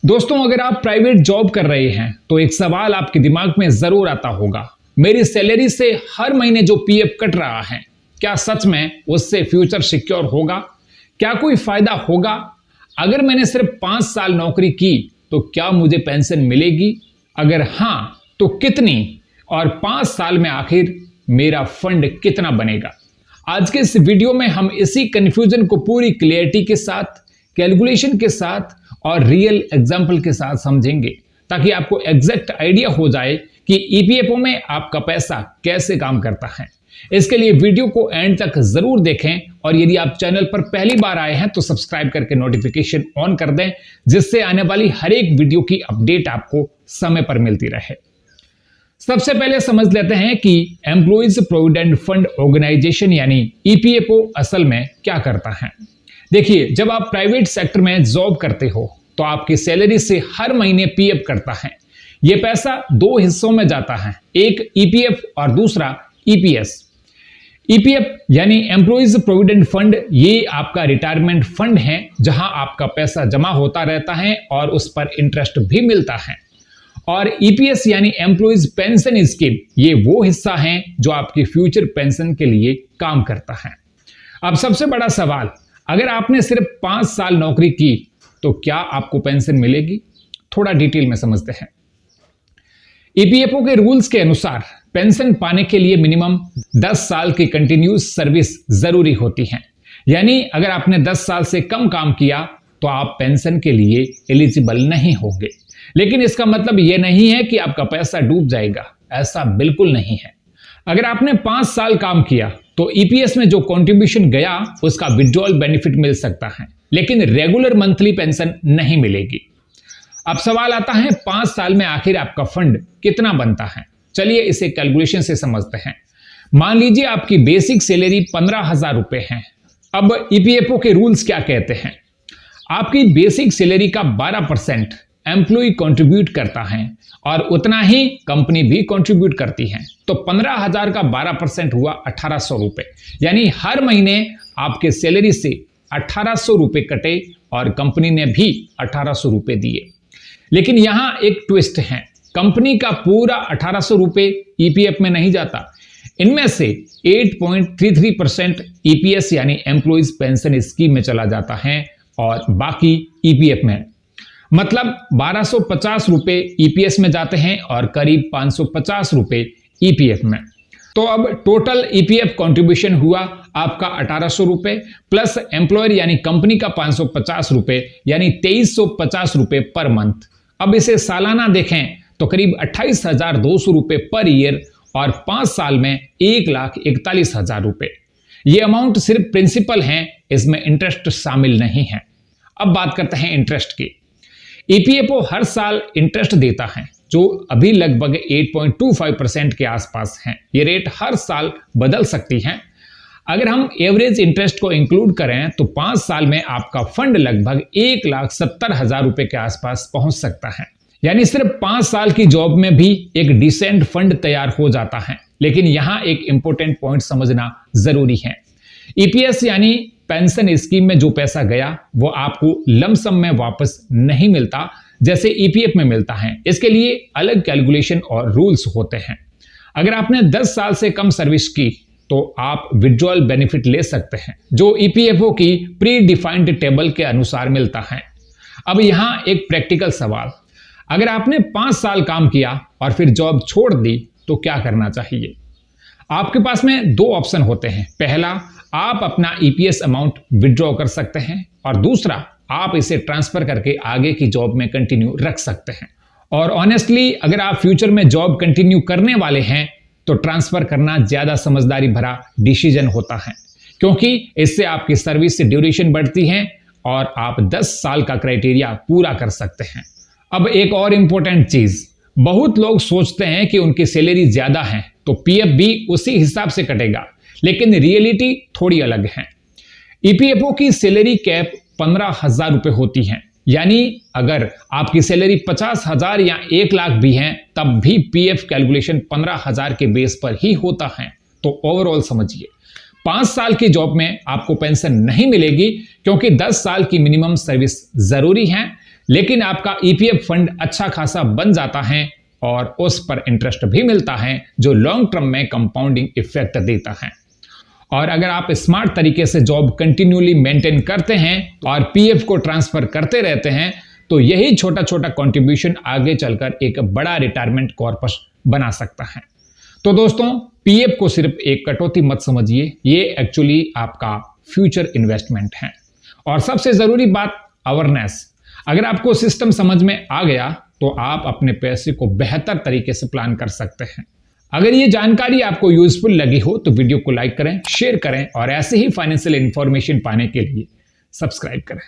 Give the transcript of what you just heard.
दोस्तों, अगर आप प्राइवेट जॉब कर रहे हैं तो एक सवाल आपके दिमाग में जरूर आता होगा, मेरी सैलरी से हर महीने जो पीएफ कट रहा है, क्या सच में उससे फ्यूचर सिक्योर होगा? क्या कोई फायदा होगा? अगर मैंने सिर्फ 5 साल नौकरी की तो क्या मुझे पेंशन मिलेगी? अगर हां तो कितनी? और 5 साल में आखिर मेरा फंड कितना बनेगा? आज के इस वीडियो में हम इसी कंफ्यूजन को पूरी क्लियरिटी के साथ, कैलकुलेशन के साथ और रियल एग्जाम्पल के साथ समझेंगे, ताकि आपको एग्जैक्ट आइडिया हो जाए कि ईपीएफओ में आपका पैसा कैसे काम करता है। इसके लिए वीडियो को एंड तक जरूर देखें और यदि आप चैनल पर पहली बार आए हैं तो सब्सक्राइब करके नोटिफिकेशन ऑन कर दें, जिससे आने वाली हर एक वीडियो की अपडेट आपको समय पर मिलती रहे। सबसे पहले समझ लेते हैं कि एम्प्लॉइज प्रोविडेंट फंड ऑर्गेनाइजेशन यानी ईपीएफओ असल में क्या करता है। देखिए, जब आप प्राइवेट सेक्टर में जॉब करते हो तो आपकी सैलरी से हर महीने पीएफ करता है। यह पैसा 2 हिस्सों में जाता है, एक ईपीएफ और दूसरा ईपीएस। ईपीएफ यानी एम्प्लॉइज प्रोविडेंट फंड, ये आपका रिटायरमेंट फंड है जहां आपका पैसा जमा होता रहता है और उस पर इंटरेस्ट भी मिलता है। और ईपीएस यानी एम्प्लॉइज पेंशन स्कीम, ये वो हिस्सा है जो आपकी फ्यूचर पेंशन के लिए काम करता है। अब सबसे बड़ा सवाल, अगर आपने सिर्फ 5 साल नौकरी की तो क्या आपको पेंशन मिलेगी? थोड़ा डिटेल में समझते हैं। ईपीएफओ के रूल्स के अनुसार पेंशन पाने के लिए मिनिमम 10 साल की कंटिन्यूस सर्विस जरूरी होती है। यानी अगर आपने 10 साल से कम काम किया तो आप पेंशन के लिए एलिजिबल नहीं होंगे। लेकिन इसका मतलब यह नहीं है कि आपका पैसा डूब जाएगा, ऐसा बिल्कुल नहीं है। अगर आपने 5 साल काम किया तो ईपीएस में जो कंट्रीब्यूशन गया उसका विड्रॉल बेनिफिट मिल सकता है, लेकिन रेगुलर मंथली पेंशन नहीं मिलेगी। अब सवाल आता है, 5 साल में आखिर आपका फंड कितना बनता है? चलिए इसे कैलकुलेशन से समझते हैं। मान लीजिए आपकी बेसिक सैलरी 15,000 रुपए है। अब ईपीएफओ के रूल्स क्या कहते हैं? आपकी बेसिक सैलरी का 12% एम्प्लॉय कंट्रीब्यूट करता है और उतना ही कंपनी भी कंट्रीब्यूट करती है। तो 15,000 का 12% हुआ 1,800 रुपए। यानी हर महीने आपके सैलरी से 1,800 रुपए कटे और कंपनी ने भी 1,800 रुपए दिए। लेकिन यहां एक ट्विस्ट है, कंपनी का पूरा 1,800 रुपए ईपीएफ में नहीं जाता। इनमें से 8.33% ईपीएस यानी एम्प्लॉइज पेंशन स्कीम में चला जाता है और बाकी ईपीएफ में। मतलब 1,250 रुपए ईपीएस में जाते हैं और करीब 550 रुपए ईपीएफ में। तो अब टोटल ईपीएफ कंट्रीब्यूशन हुआ आपका 1,800 रुपए प्लस एम्प्लॉयर यानी कंपनी का 550 रुपए, यानी 2,350 रुपए पर मंथ। अब इसे सालाना देखें तो करीब 28,200 रुपए पर ईयर और 5 साल में 1,41,000 रुपए। ये अमाउंट सिर्फ प्रिंसिपल है, इसमें इंटरेस्ट शामिल नहीं है। अब बात करते हैं इंटरेस्ट की। ईपीएफओ हर साल इंटरेस्ट देता है जो अभी लगभग 8.25% के आसपास है। ये रेट हर साल बदल सकती है। अगर हम एवरेज इंटरेस्ट को इंक्लूड करें तो 5 साल में आपका फंड लगभग 1,70,000 रुपए के आसपास पहुंच सकता है। यानी सिर्फ 5 साल की जॉब में भी एक डिसेंट फंड तैयार हो जाता है। लेकिन यहां एक इंपॉर्टेंट पॉइंट समझना जरूरी है। ईपीएस यानी पेंशन स्कीम में जो पैसा गया वो आपको लमसम में वापस नहीं मिलता जैसे ईपीएफ में मिलता है। इसके लिए अलग कैलकुलेशन और रूल्स होते हैं। अगर आपने 10 साल से कम सर्विस की तो आप विड्रॉल बेनिफिट ले सकते हैं, जो ईपीएफओ की प्री डिफाइंड टेबल के अनुसार मिलता है। अब यहां एक प्रैक्टिकल सवाल, अगर आपने 5 साल काम किया और फिर जॉब छोड़ दी तो क्या करना चाहिए? आपके पास में 2 ऑप्शन होते हैं। पहला, आप अपना ईपीएस अमाउंट विड्रॉ कर सकते हैं और दूसरा, आप इसे ट्रांसफर करके आगे की जॉब में कंटिन्यू रख सकते हैं। और ऑनेस्टली अगर आप फ्यूचर में जॉब कंटिन्यू करने वाले हैं तो ट्रांसफर करना ज्यादा समझदारी भरा डिसीजन होता है, क्योंकि इससे आपकी सर्विस ड्यूरेशन बढ़ती है और आप 10 साल का क्राइटेरिया पूरा कर सकते हैं। अब एक और इंपॉर्टेंट चीज, बहुत लोग सोचते हैं कि उनकी सैलरी ज्यादा है तो पीएफ भी उसी हिसाब से कटेगा, लेकिन रियलिटी थोड़ी अलग है। ईपीएफओ की सैलरी कैप 15,000 रुपए होती है। यानी अगर आपकी सैलरी 50,000 या 1 लाख भी है तब भी पीएफ कैलकुलेशन 15,000 के बेस पर ही होता है। तो ओवरऑल समझिए, 5 साल की जॉब में आपको पेंशन नहीं मिलेगी क्योंकि 10 साल की मिनिमम सर्विस जरूरी है, लेकिन आपका ईपीएफ फंड अच्छा खासा बन जाता है और उस पर इंटरेस्ट भी मिलता है जो लॉन्ग टर्म में कंपाउंडिंग इफेक्ट देता है। और अगर आप स्मार्ट तरीके से जॉब कंटिन्यूली मेंटेन करते हैं और पीएफ को ट्रांसफर करते रहते हैं तो यही छोटा छोटा कंट्रीब्यूशन आगे चलकर एक बड़ा रिटायरमेंट कॉर्पस बना सकता है। तो दोस्तों, पीएफ को सिर्फ एक कटौती मत समझिए, ये एक्चुअली आपका फ्यूचर इन्वेस्टमेंट है। और सबसे जरूरी बात, अवेयरनेस। अगर आपको सिस्टम समझ में आ गया तो आप अपने पैसे को बेहतर तरीके से प्लान कर सकते हैं। अगर ये जानकारी आपको यूजफुल लगी हो तो वीडियो को लाइक करें, शेयर करें और ऐसे ही फाइनेंशियल इंफॉर्मेशन पाने के लिए सब्सक्राइब करें।